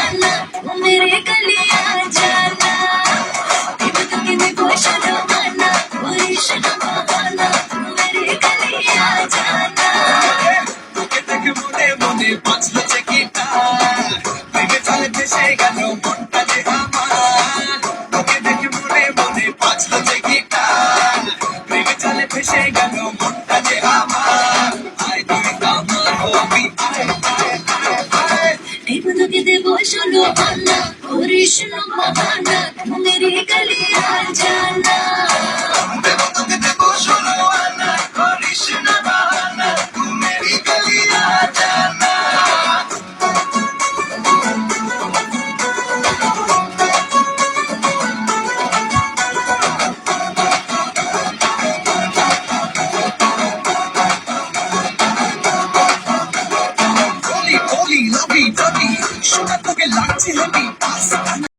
जाना मेरे गलिया जाना तेरे तो किने कोशलो माना और इश्क बहाना मेरे गलिया जाना তোকে দেখে মনে মনে বাজলো গিটার ভেবে চলে ভেসে গেল মনটা যে আমার তোকে দেখে মনে মনে বাজলো গিটার ভেবে চলে ভেসে গেল মনটা যে আমার আয় তুই আমার হবি আয় আয় আয় আয় तेरे तो किने कोशलो माना और इश्क बहाना मेरे गलिया जाना দেবো তোকে দেবো ষোলো আনা করিস না বাহানা তুই মেরি গলিয়া জানা Holy, holy, lovey, dovey, শোনা তোকে লাগছে হেভি